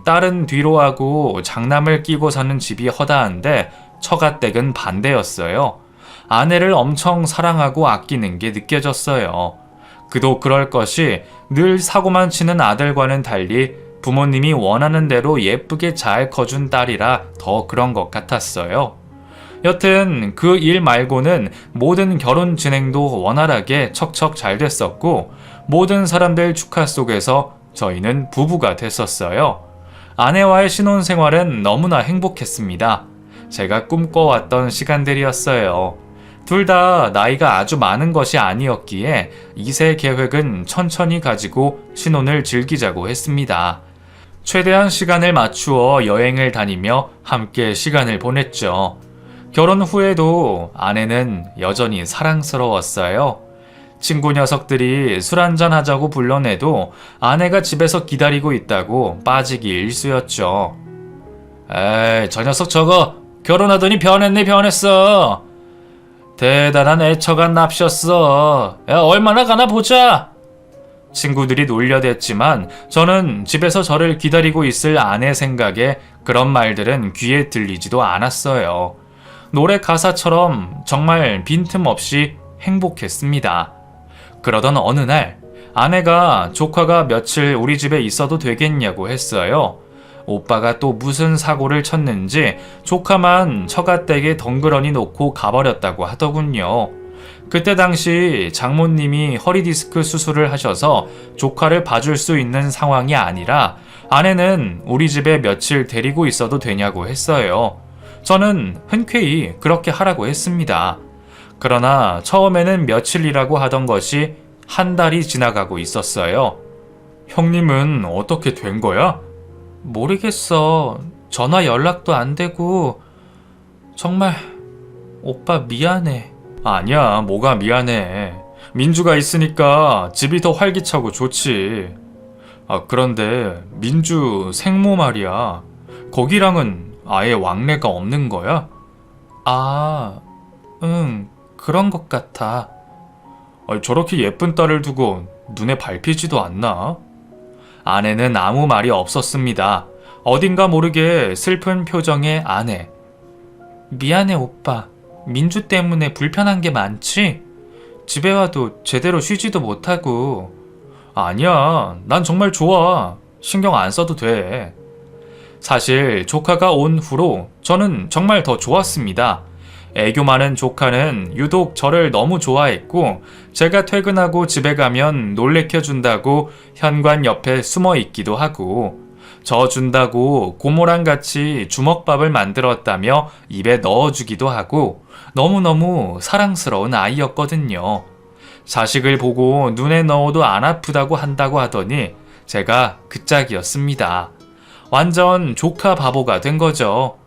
딸은 뒤로 하고 장남을 끼고 사는 집이 허다한데 처가댁은 반대였어요. 아내를 엄청 사랑하고 아끼는 게 느껴졌어요. 그도 그럴 것이 늘 사고만 치는 아들과는 달리 부모님이 원하는 대로 예쁘게 잘 커준 딸이라 더 그런 것 같았어요. 여튼 그 일 말고는 모든 결혼 진행도 원활하게 척척 잘 됐었고 모든 사람들 축하 속에서 저희는 부부가 됐었어요. 아내와의 신혼생활은 너무나 행복했습니다. 제가 꿈꿔왔던 시간들이었어요. 둘 다 나이가 아주 많은 것이 아니었기에 2세 계획은 천천히 가지고 신혼을 즐기자고 했습니다. 최대한 시간을 맞추어 여행을 다니며 함께 시간을 보냈죠. 결혼 후에도 아내는 여전히 사랑스러웠어요. 친구 녀석들이 술 한잔 하자고 불러내도 아내가 집에서 기다리고 있다고 빠지기 일쑤였죠. 에이, 저 녀석 저거 결혼하더니 변했네 변했어. 대단한 애처가 납셨어. 야, 얼마나 가나 보자. 친구들이 놀려댔지만 저는 집에서 저를 기다리고 있을 아내 생각에 그런 말들은 귀에 들리지도 않았어요. 노래 가사처럼 정말 빈틈없이 행복했습니다. 그러던 어느 날 아내가 조카가 며칠 우리 집에 있어도 되겠냐고 했어요. 오빠가 또 무슨 사고를 쳤는지 조카만 처가댁에 덩그러니 놓고 가버렸다고 하더군요. 그때 당시 장모님이 허리디스크 수술을 하셔서 조카를 봐줄 수 있는 상황이 아니라 아내는 우리 집에 며칠 데리고 있어도 되냐고 했어요. 저는 흔쾌히 그렇게 하라고 했습니다. 그러나 처음에는 며칠이라고 하던 것이 한 달이 지나가고 있었어요. 형님은 어떻게 된 거야? 모르겠어. 전화 연락도 안 되고 정말 오빠 미안해. 아니야, 뭐가 미안해. 민주가 있으니까 집이 더 활기차고 좋지. 아, 그런데 민주 생모 말이야. 거기랑은 아예 왕래가 없는 거야? 아, 응, 그런 것 같아. 아니, 저렇게 예쁜 딸을 두고 눈에 밟히지도 않나? 아내는 아무 말이 없었습니다. 어딘가 모르게 슬픈 표정의 아내. 미안해 오빠. 민주 때문에 불편한 게 많지? 집에 와도 제대로 쉬지도 못하고. 아니야, 난 정말 좋아. 신경 안 써도 돼. 사실 조카가 온 후로 저는 정말 더 좋았습니다. 애교 많은 조카는 유독 저를 너무 좋아했고 제가 퇴근하고 집에 가면 놀래켜준다고 현관 옆에 숨어 있기도 하고 저 준다고 고모랑 같이 주먹밥을 만들었다며 입에 넣어주기도 하고 너무너무 사랑스러운 아이였거든요. 자식을 보고 눈에 넣어도 안 아프다고 한다고 하더니 제가 그 짝이었습니다. 완전 조카 바보가 된 거죠.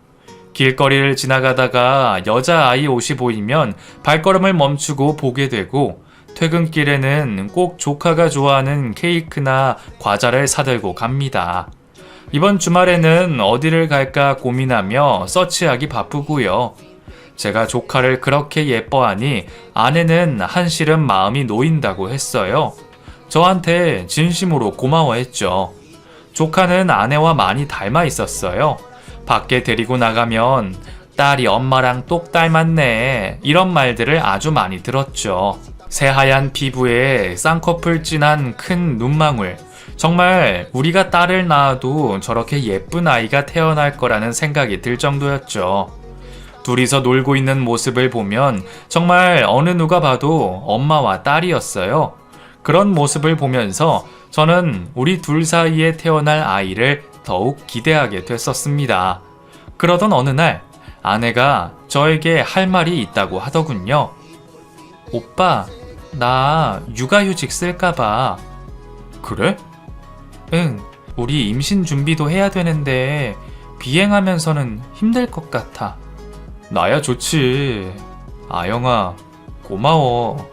길거리를 지나가다가 여자아이 옷이 보이면 발걸음을 멈추고 보게 되고 퇴근길에는 꼭 조카가 좋아하는 케이크나 과자를 사들고 갑니다. 이번 주말에는 어디를 갈까 고민하며 서치하기 바쁘고요. 제가 조카를 그렇게 예뻐하니 아내는 한시름 마음이 놓인다고 했어요. 저한테 진심으로 고마워했죠. 조카는 아내와 많이 쌍 있었어요. 밖에 데리고 나가면 딸이 엄마랑 똑 닮았네 이런 말들을 아주 많이 들었죠. 새하얀 피부에 쌍꺼풀 진한 큰 눈망울. 정말 우리가 딸을 낳아도 저렇게 예쁜 아이가 태어날 거라는 생각이 들 정도였죠. 둘이서 놀고 있는 모습을 보면 정말 어느 누가 봐도 엄마와 딸이었어요. 그런 모습을 보면서 저는 우리 둘 사이에 태어날 아이를 더욱 기대하게 됐었습니다. 그러던 어느 날 아내가 저에게 할 말이 있다고 하더군요. 오빠, 나 육아휴직 쓸까봐. 그래? 응, 우리 임신 준비도 해야 되는데 비행하면서는 힘들 것 같아. 나야 좋지. 아영아, 고마워.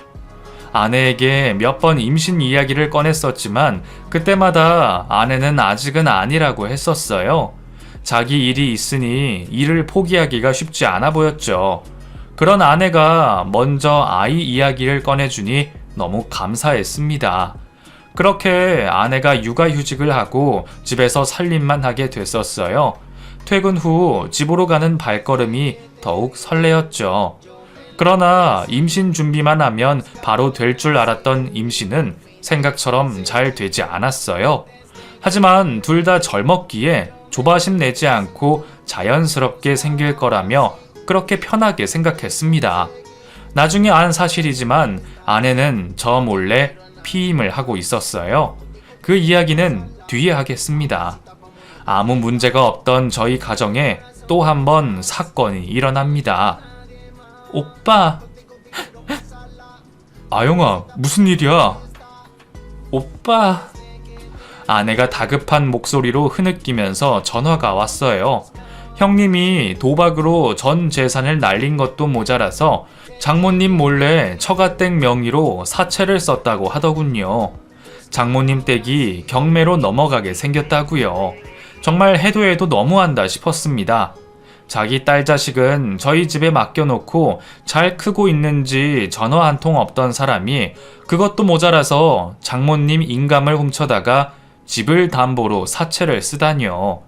아내에게 몇 번 임신 이야기를 꺼냈었지만 그때마다 아내는 아직은 아니라고 했었어요. 자기 일이 있으니 일을 포기하기가 쉽지 않아 보였죠. 그런 아내가 먼저 아이 이야기를 꺼내주니 너무 감사했습니다. 그렇게 아내가 육아휴직을 하고 집에서 살림만 하게 됐었어요. 퇴근 후 집으로 가는 발걸음이 더욱 설레었죠. 그러나 임신 준비만 하면 바로 될 줄 알았던 임신은 생각처럼 잘 되지 않았어요. 하지만 둘 다 젊었기에 조바심 내지 않고 자연스럽게 생길 거라며 그렇게 편하게 생각했습니다. 나중에 안 사실이지만 아내는 저 몰래 피임을 하고 있었어요. 그 이야기는 뒤에 하겠습니다. 아무 문제가 없던 저희 가정에 또 한 번 사건이 일어납니다. 오빠. 아영아, 무슨 일이야? 오빠. 아내가 다급한 목소리로 흐느끼면서 전화가 왔어요. 형님이 도박으로 전 재산을 날린 것도 모자라서 장모님 몰래 처가댁 명의로 사채를 썼다고 하더군요. 장모님 댁이 경매로 넘어가게 생겼다고요. 정말 해도 해도 너무한다 싶었습니다. 자기 딸 자식은 저희 집에 맡겨놓고 잘 크고 있는지 전화 한 통 없던 사람이 그것도 모자라서 장모님 인감을 훔쳐다가 집을 담보로 사채를 쓰다니요.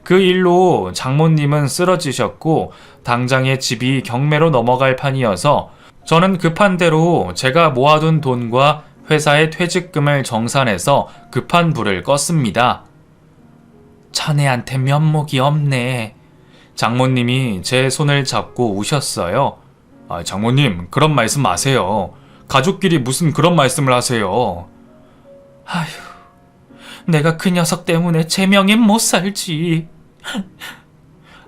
그 일로 장모님은 쓰러지셨고 당장에 집이 경매로 넘어갈 판이어서 저는 급한 대로 제가 모아둔 돈과 회사의 퇴직금을 정산해서 급한 불을 껐습니다. 자네한테 면목이 없네. 장모님이 제 손을 잡고 우셨어요. 장모님, 그런 말씀 마세요. 가족끼리 무슨 그런 말씀을 하세요. 아휴, 내가 그 녀석 때문에 제 명엔 못 살지.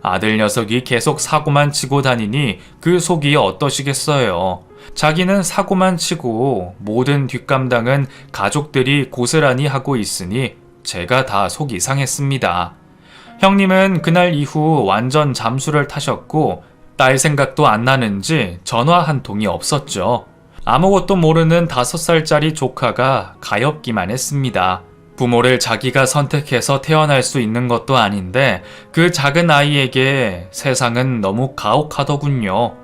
아들 녀석이 계속 사고만 치고 다니니 그 속이 어떠시겠어요. 자기는 사고만 치고 모든 뒷감당은 가족들이 고스란히 하고 있으니 제가 다 속이 상했습니다. 형님은 그날 이후 완전 잠수를 타셨고 딸 생각도 안 나는지 전화 한 통이 없었죠. 아무것도 모르는 5살짜리 조카가 가엾기만 했습니다. 부모를 자기가 선택해서 태어날 수 있는 것도 아닌데 그 작은 아이에게 세상은 너무 가혹하더군요.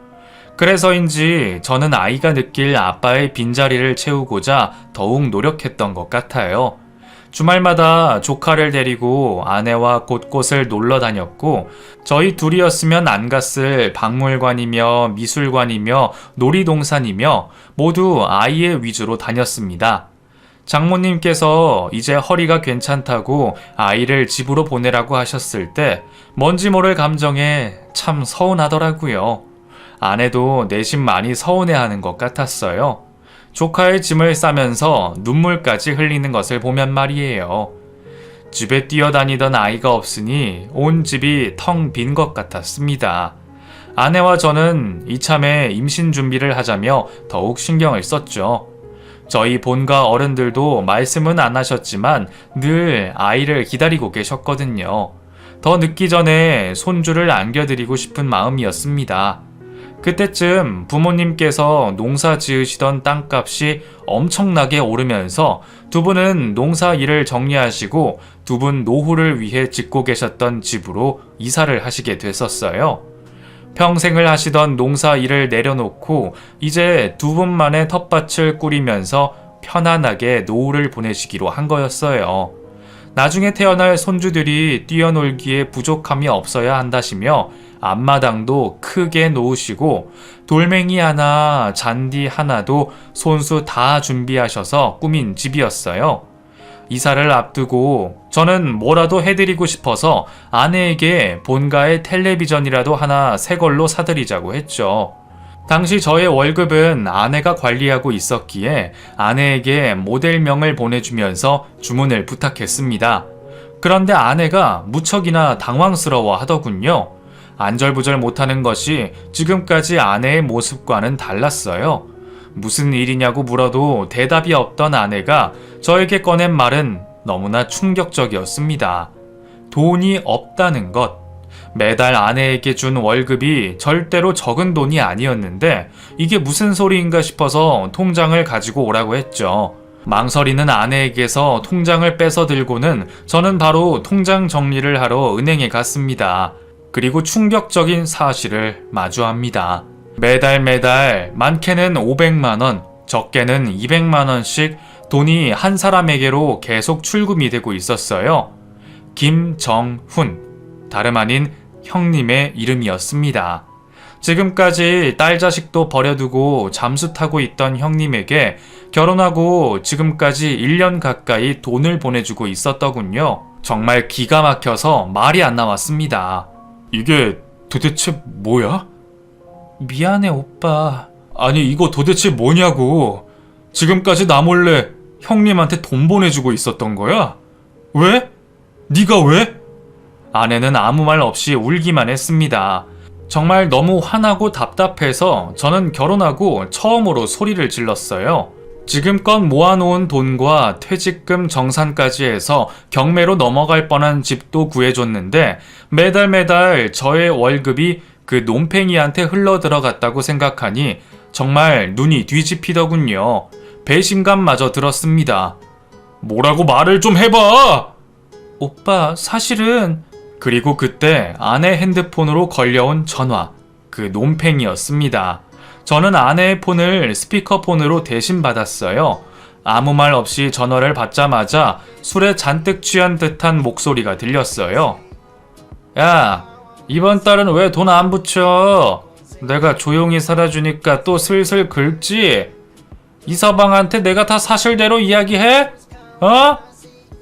그래서인지 저는 아이가 느낄 아빠의 빈자리를 채우고자 더욱 노력했던 것 같아요. 주말마다 조카를 데리고 아내와 곳곳을 놀러 다녔고 저희 둘이었으면 안 갔을 박물관이며 미술관이며 놀이동산이며 모두 아이의 위주로 다녔습니다. 장모님께서 이제 허리가 괜찮다고 아이를 집으로 보내라고 하셨을 때 뭔지 모를 감정에 참 서운하더라고요. 아내도 내심 많이 서운해하는 것 같았어요. 조카의 짐을 싸면서 눈물까지 흘리는 것을 보면 말이에요. 집에 뛰어다니던 아이가 없으니 온 집이 텅 빈 것 같았습니다. 아내와 저는 이참에 임신 준비를 하자며 더욱 신경을 썼죠. 저희 본가 어른들도 말씀은 안 하셨지만 늘 아이를 기다리고 계셨거든요. 더 늦기 전에 손주를 안겨드리고 싶은 마음이었습니다. 그때쯤 부모님께서 농사 지으시던 땅값이 엄청나게 오르면서 두 분은 농사 일을 정리하시고 두 분 노후를 위해 짓고 계셨던 집으로 이사를 하시게 됐었어요. 평생을 하시던 농사 일을 내려놓고 이제 두 분만의 텃밭을 꾸리면서 편안하게 노후를 보내시기로 한 거였어요. 나중에 태어날 손주들이 뛰어놀기에 부족함이 없어야 한다시며 앞마당도 크게 놓으시고 돌멩이 하나, 잔디 하나도 손수 다 준비하셔서 꾸민 집이었어요. 이사를 앞두고 저는 뭐라도 해드리고 싶어서 아내에게 본가에 텔레비전이라도 하나 새 걸로 사드리자고 했죠. 당시 저의 월급은 아내가 관리하고 있었기에 아내에게 모델명을 보내주면서 주문을 부탁했습니다. 그런데 아내가 무척이나 당황스러워 하더군요. 안절부절 못하는 것이 지금까지 아내의 모습과는 달랐어요. 무슨 일이냐고 물어도 대답이 없던 아내가 저에게 꺼낸 말은 너무나 충격적이었습니다. 돈이 없다는 것. 매달 아내에게 준 월급이 절대로 적은 돈이 아니었는데 이게 무슨 소리인가 싶어서 통장을 가지고 오라고 했죠. 망설이는 아내에게서 통장을 뺏어 들고는 저는 바로 통장 정리를 하러 은행에 갔습니다. 그리고 충격적인 사실을 마주합니다. 매달 많게는 500만원, 적게는 200만원씩 돈이 한 사람에게로 계속 출금이 되고 있었어요. 김정훈, 다름 아닌 형님의 이름이었습니다. 지금까지 딸 자식도 버려두고 잠수 타고 있던 형님에게 결혼하고 지금까지 1년 가까이 돈을 보내주고 있었더군요. 정말 기가 막혀서 말이 안 나왔습니다. 이게 도대체 뭐야? 미안해 오빠. 아니 이거 도대체 뭐냐고. 지금까지 나 몰래 형님한테 돈 보내주고 있었던 거야? 왜? 네가 왜? 아내는 아무 말 없이 울기만 했습니다. 정말 너무 화나고 답답해서 저는 결혼하고 처음으로 소리를 질렀어요. 지금껏 모아놓은 돈과 퇴직금 정산까지 해서 경매로 넘어갈 뻔한 집도 구해줬는데 매달 저의 월급이 그 논팽이한테 흘러 들어갔다고 생각하니 정말 눈이 뒤집히더군요. 배신감마저 들었습니다. 뭐라고 말을 좀 해봐! 오빠, 사실은... 그리고 그때 아내 핸드폰으로 걸려온 전화, 그 논팽이였습니다. 저는 아내의 폰을 스피커폰으로 대신 받았어요. 아무 말 없이 전화를 받자마자 술에 잔뜩 취한 듯한 목소리가 들렸어요. 야, 이번 달은 왜 돈 안 붙여? 내가 조용히 살아주니까 또 슬슬 긁지? 이서방한테 내가 다 사실대로 이야기해? 어?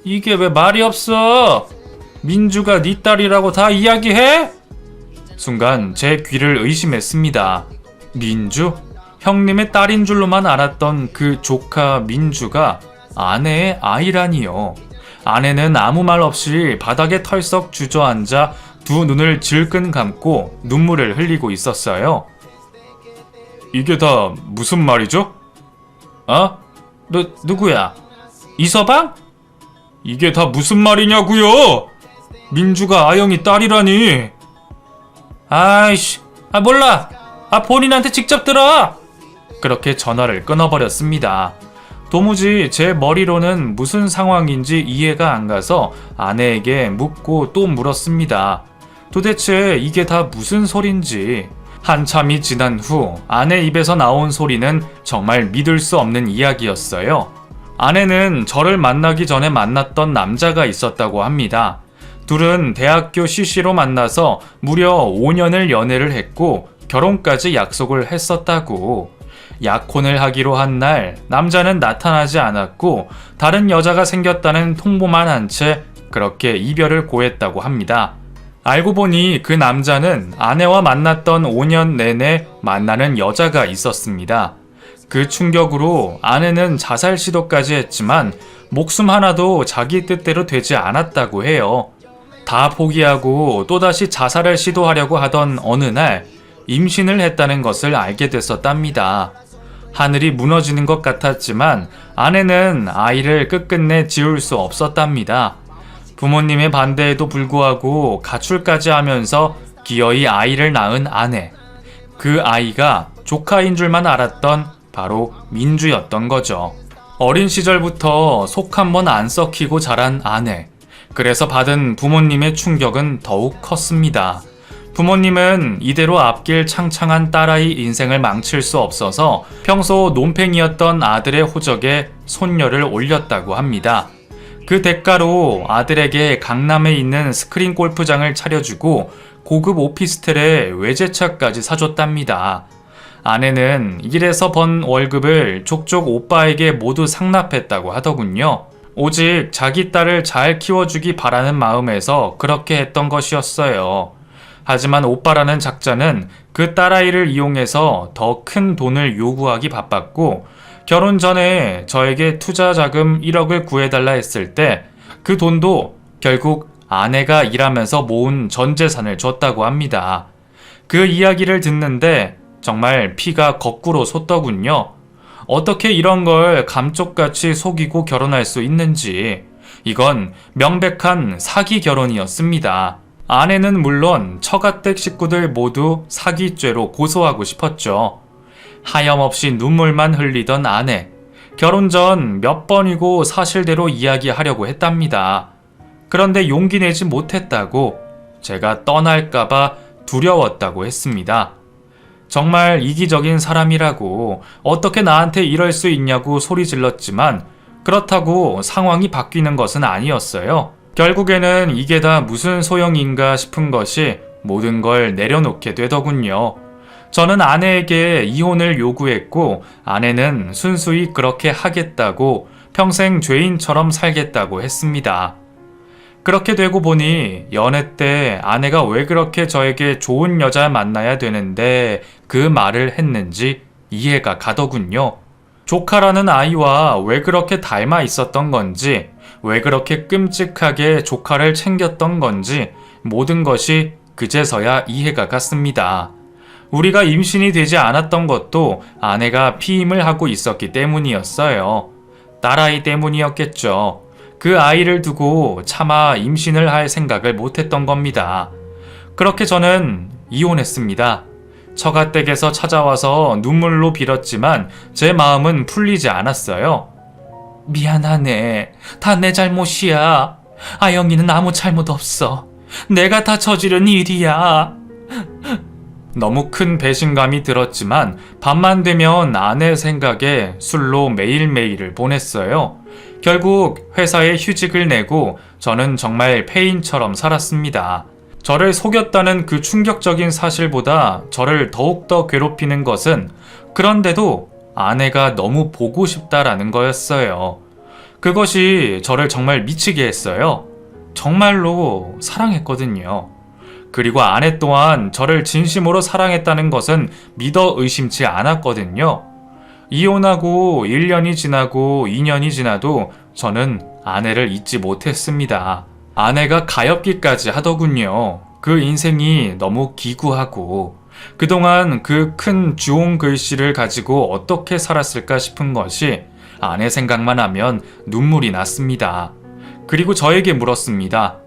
이게 왜 말이 없어? 민주가 네 딸이라고 다 이야기해? 순간 제 귀를 의심했습니다. 민주? 형님의 딸인 줄로만 알았던 그 조카 민주가 아내의 아이라니요. 아내는 아무 말 없이 바닥에 털썩 주저앉아 두 눈을 질끈 감고 눈물을 흘리고 있었어요. 이게 다 무슨 말이죠? 어? 누구야? 이서방? 이게 다 무슨 말이냐고요? 민주가 아영이 딸이라니. 아이씨, 몰라. 본인한테 직접 들어. 그렇게 전화를 끊어버렸습니다. 도무지 제 머리로는 무슨 상황인지 이해가 안 가서 아내에게 묻고 또 물었습니다. 도대체 이게 다 무슨 소린지. 한참이 지난 후 아내 입에서 나온 소리는 정말 믿을 수 없는 이야기였어요. 아내는 저를 만나기 전에 만났던 남자가 있었다고 합니다. 둘은 대학교 CC로 만나서 무려 5년을 연애를 했고 결혼까지 약속을 했었다고. 약혼을 하기로 한 날 남자는 나타나지 않았고 다른 여자가 생겼다는 통보만 한 채 그렇게 이별을 고했다고 합니다. 알고 보니 그 남자는 아내와 만났던 5년 내내 만나는 여자가 있었습니다. 그 충격으로 아내는 자살 시도까지 했지만 목숨 하나도 자기 뜻대로 되지 않았다고 해요. 다 포기하고 또다시 자살을 시도하려고 하던 어느 날 임신을 했다는 것을 알게 됐었답니다. 하늘이 무너지는 것 같았지만 아내는 아이를 끝끝내 지울 수 없었답니다. 부모님의 반대에도 불구하고 가출까지 하면서 기어이 아이를 낳은 아내. 그 아이가 조카인 줄만 알았던 바로 민주였던 거죠. 어린 시절부터 속 한번 안 썩히고 자란 아내. 그래서 받은 부모님의 충격은 더욱 컸습니다. 부모님은 이대로 앞길 창창한 딸아이 인생을 망칠 수 없어서 평소 논팽이였던 아들의 호적에 손녀를 올렸다고 합니다. 그 대가로 아들에게 강남에 있는 스크린 골프장을 차려주고 고급 오피스텔에 외제차까지 사줬답니다. 아내는 일에서 번 월급을 족족 오빠에게 모두 상납했다고 하더군요. 오직 자기 딸을 잘 키워주기 바라는 마음에서 그렇게 했던 것이었어요. 하지만 오빠라는 작자는 그 딸아이를 이용해서 더 큰 돈을 요구하기 바빴고 결혼 전에 저에게 투자 자금 1억을 구해달라 했을 때 그 돈도 결국 아내가 일하면서 모은 전 재산을 줬다고 합니다. 그 이야기를 듣는데 정말 피가 거꾸로 솟더군요. 어떻게 이런 걸 감쪽같이 속이고 결혼할 수 있는지. 이건 명백한 사기 결혼이었습니다. 아내는 물론 처가댁 식구들 모두 사기죄로 고소하고 싶었죠. 하염없이 눈물만 흘리던 아내. 결혼 전 몇 번이고 사실대로 이야기하려고 했답니다. 그런데 용기 내지 못했다고, 제가 떠날까봐 두려웠다고 했습니다. 정말 이기적인 사람이라고, 어떻게 나한테 이럴 수 있냐고 소리 질렀지만 그렇다고 상황이 바뀌는 것은 아니었어요. 결국에는 이게 다 무슨 소용인가 싶은 것이 모든 걸 내려놓게 되더군요. 저는 아내에게 이혼을 요구했고 아내는 순수히 그렇게 하겠다고 평생 죄인처럼 살겠다고 했습니다. 그렇게 되고 보니 연애 때 아내가 왜 그렇게 저에게 좋은 여자 만나야 되는데 그 말을 했는지 이해가 가더군요. 조카라는 아이와 왜 그렇게 닮아 있었던 건지, 왜 그렇게 끔찍하게 조카를 챙겼던 건지 모든 것이 그제서야 이해가 갔습니다. 우리가 임신이 되지 않았던 것도 아내가 피임을 하고 있었기 때문이었어요. 딸아이 때문이었겠죠. 그 아이를 두고 차마 임신을 할 생각을 못했던 겁니다. 그렇게 저는 이혼했습니다. 처가댁에서 찾아와서 눈물로 빌었지만 제 마음은 풀리지 않았어요. 미안하네. 다 내 잘못이야. 아영이는 아무 잘못 없어. 내가 다 저지른 일이야. 너무 큰 배신감이 들었지만 밤만 되면 아내 생각에 술로 매일매일을 보냈어요. 결국 회사에 휴직을 내고 저는 정말 폐인처럼 살았습니다. 저를 속였다는 그 충격적인 사실보다 저를 더욱더 괴롭히는 것은 그런데도 아내가 너무 보고 싶다라는 거였어요. 그것이 저를 정말 미치게 했어요. 정말로 사랑했거든요. 그리고 아내 또한 저를 진심으로 사랑했다는 것은 믿어 의심치 않았거든요. 이혼하고 1년이 지나고 2년이 지나도 저는 아내를 잊지 못했습니다. 아내가 가엾기까지 하더군요. 그 인생이 너무 기구하고 그동안 그 큰 주홍 글씨를 가지고 어떻게 살았을까 싶은 것이 아내 생각만 하면 눈물이 났습니다. 그리고 저에게 물었습니다.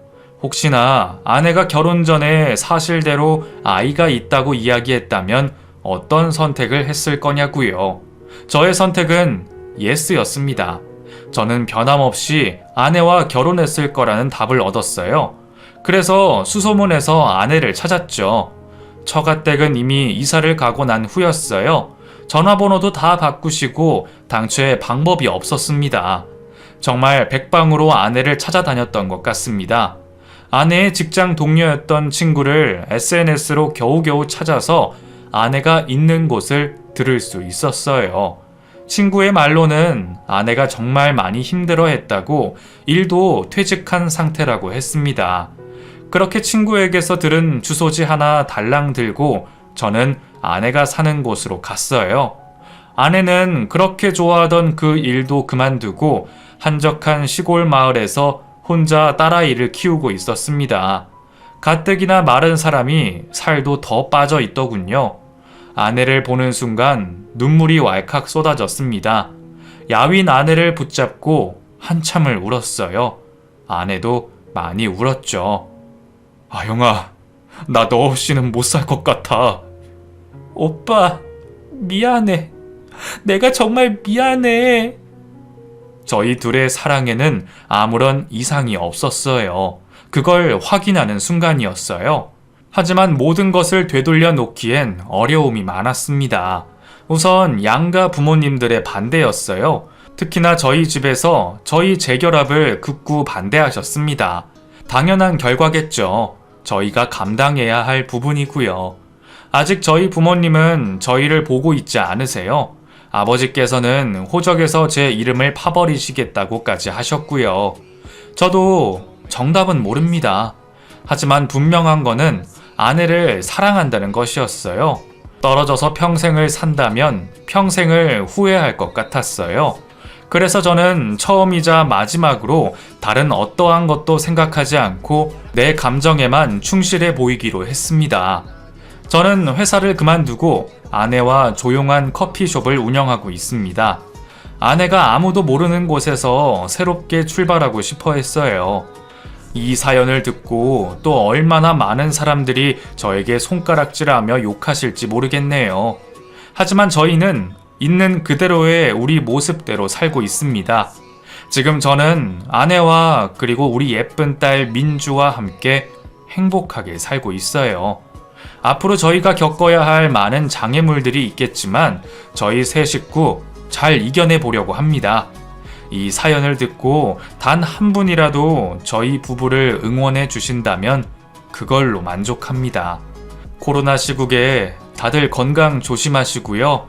혹시나 아내가 결혼 전에 사실대로 아이가 있다고 이야기했다면 어떤 선택을 했을 거냐고요. 저의 선택은 예스였습니다. 저는 변함없이 아내와 결혼했을 거라는 답을 얻었어요. 그래서 수소문해서 아내를 찾았죠. 처가댁은 이미 이사를 가고 난 후였어요. 전화번호도 다 바꾸시고 당초에 방법이 없었습니다. 정말 백방으로 아내를 찾아다녔던 것 같습니다. 아내의 직장 동료였던 친구를 SNS로 겨우겨우 찾아서 아내가 있는 곳을 들을 수 있었어요. 친구의 말로는 아내가 정말 많이 힘들어했다고 일도 퇴직한 상태라고 했습니다. 그렇게 친구에게서 들은 주소지 하나 달랑 들고 저는 아내가 사는 곳으로 갔어요. 아내는 그렇게 좋아하던 그 일도 그만두고 한적한 시골 마을에서 혼자 딸아이를 키우고 있었습니다. 가뜩이나 마른 사람이 살도 더 빠져 있더군요. 아내를 보는 순간 눈물이 왈칵 쏟아졌습니다. 야윈 아내를 붙잡고 한참을 울었어요. 아내도 많이 울었죠. 아영아, 나 너 없이는 못 살 것 같아. 오빠, 미안해. 내가 정말 미안해. 저희 둘의 사랑에는 아무런 이상이 없었어요. 그걸 확인하는 순간이었어요. 하지만 모든 것을 되돌려 놓기엔 어려움이 많았습니다. 우선 양가 부모님들의 반대였어요. 특히나 저희 집에서 저희 재결합을 극구 반대하셨습니다. 당연한 결과겠죠. 저희가 감당해야 할 부분이고요. 아직 저희 부모님은 저희를 보고 있지 않으세요. 아버지께서는 호적에서 제 이름을 파버리시겠다고까지 하셨고요. 저도 정답은 모릅니다. 하지만 분명한 거는 아내를 사랑한다는 것이었어요. 떨어져서 평생을 산다면 평생을 후회할 것 같았어요. 그래서 저는 처음이자 마지막으로 다른 어떠한 것도 생각하지 않고 내 감정에만 충실해 보이기로 했습니다. 저는 회사를 그만두고 아내와 조용한 커피숍을 운영하고 있습니다. 아내가 아무도 모르는 곳에서 새롭게 출발하고 싶어 했어요. 이 사연을 듣고 또 얼마나 많은 사람들이 저에게 손가락질하며 욕하실지 모르겠네요. 하지만 저희는 있는 그대로의 우리 모습대로 살고 있습니다. 지금 저는 아내와 그리고 우리 예쁜 딸 민주와 함께 행복하게 살고 있어요. 앞으로 저희가 겪어야 할 많은 장애물들이 있겠지만 저희 세 식구 잘 이겨내 보려고 합니다. 이 사연을 듣고 단 한 분이라도 저희 부부를 응원해 주신다면 그걸로 만족합니다. 코로나 시국에 다들 건강 조심하시고요.